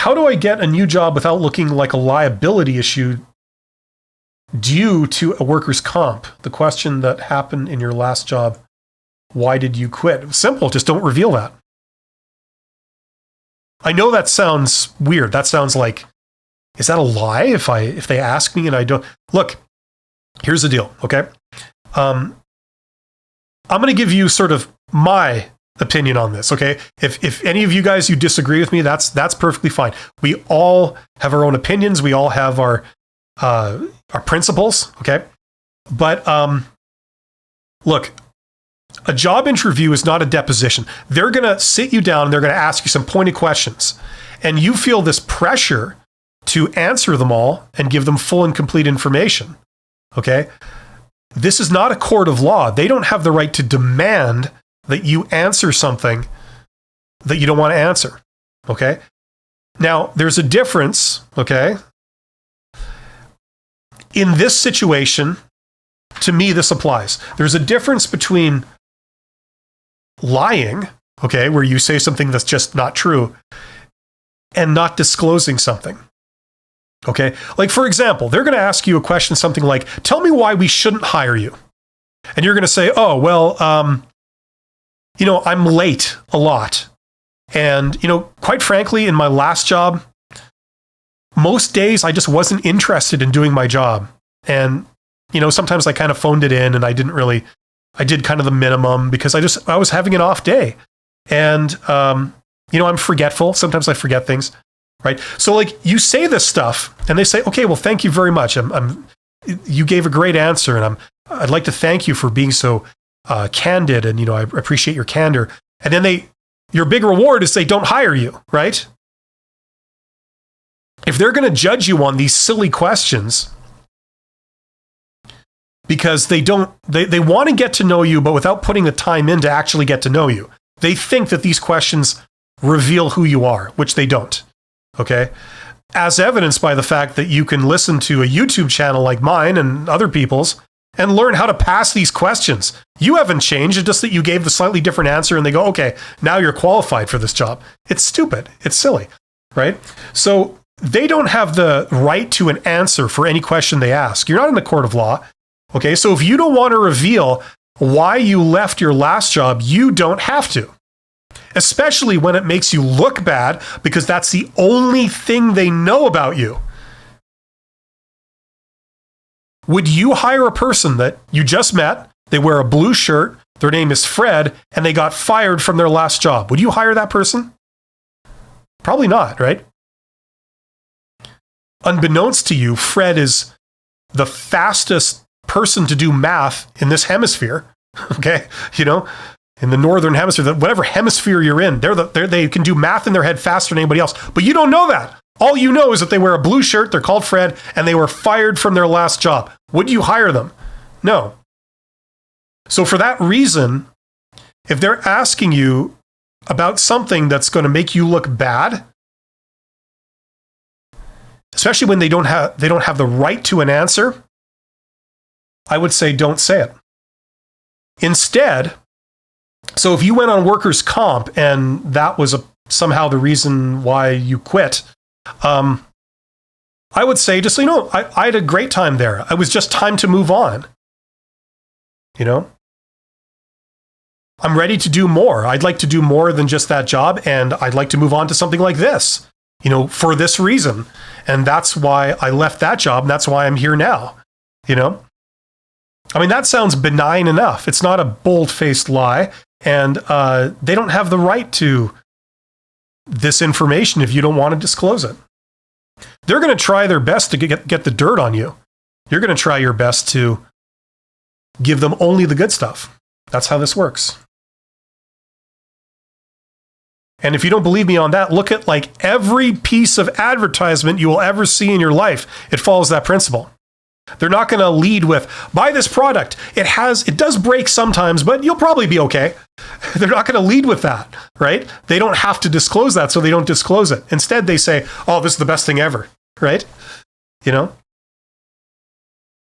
how do I get a new job without looking like a liability issue due to a workers' comp? The question that happened in your last job, why did you quit? It was simple, just don't reveal that. I know that sounds weird. That sounds like, is that a lie if they ask me and I don't? Look, here's the deal, okay? I'm going to give you sort of my opinion on this, okay? If any of you guys, you disagree with me, that's perfectly fine. We all have our own opinions. We all have our principles, okay? But look, a job interview is not a deposition. They're going to sit you down and they're going to ask you some pointed questions. And you feel this pressure to answer them all and give them full and complete information, okay? This is not a court of law. They don't have the right to demand that you answer something that you don't want to answer, okay? Now, there's a difference, okay? In this situation, to me, this applies. There's a difference between lying, okay, where you say something that's just not true, and not disclosing something, okay? Like, for example, they're going to ask you a question, something like, tell me why we shouldn't hire you. And you're going to say, oh, well, I'm late a lot. And, quite frankly, in my last job, most days I just wasn't interested in doing my job. And, sometimes I kind of phoned it in and I did kind of the minimum because I was having an off day. And, I'm forgetful. Sometimes I forget things, right? So like you say this stuff and they say, okay, well, thank you very much. You gave a great answer and I'd like to thank you for being so candid. And, I appreciate your candor. And then your big reward is they don't hire you, right? If they're going to judge you on these silly questions because they want to get to know you, but without putting the time in to actually get to know you, they think that these questions reveal who you are, which they don't, okay? As evidenced by the fact that you can listen to a YouTube channel like mine and other people's and learn how to pass these questions. You haven't changed. It's just that you gave the slightly different answer and they go, okay, now you're qualified for this job. It's stupid. It's silly, right? So they don't have the right to an answer for any question they ask. You're not in the court of law, okay? So if you don't want to reveal why you left your last job, you don't have to. Especially when it makes you look bad because that's the only thing they know about you. Would you hire a person that you just met, they wear a blue shirt, their name is Fred, and they got fired from their last job? Would you hire that person? Probably not, right? Unbeknownst to you, Fred is the fastest person to do math in this hemisphere, okay? In the northern hemisphere, whatever hemisphere you're in, they can do math in their head faster than anybody else. But you don't know that. All you know is that they wear a blue shirt, they're called Fred, and they were fired from their last job. Would you hire them? No. So for that reason, if they're asking you about something that's going to make you look bad, especially when they don't have the right to an answer, I would say don't say it. Instead, so if you went on workers' comp and that was somehow the reason why you quit, I would say just, I had a great time there. It was just time to move on. I'm ready to do more. I'd like to do more than just that job. And I'd like to move on to something like this, for this reason. And that's why I left that job. And that's why I'm here now, that sounds benign enough. It's not a bold-faced lie. And they don't have the right to this information if you don't want to disclose it. They're going to try their best to get the dirt on you. You're going to try your best to give them only the good stuff. That's how this works. And if you don't believe me on that, look at like every piece of advertisement you will ever see in your life. It follows that principle. They're not going to lead with, buy this product. It does break sometimes, but you'll probably be okay. They're not going to lead with that, right? They don't have to disclose that, so they don't disclose it. Instead, they say, oh, this is the best thing ever, right?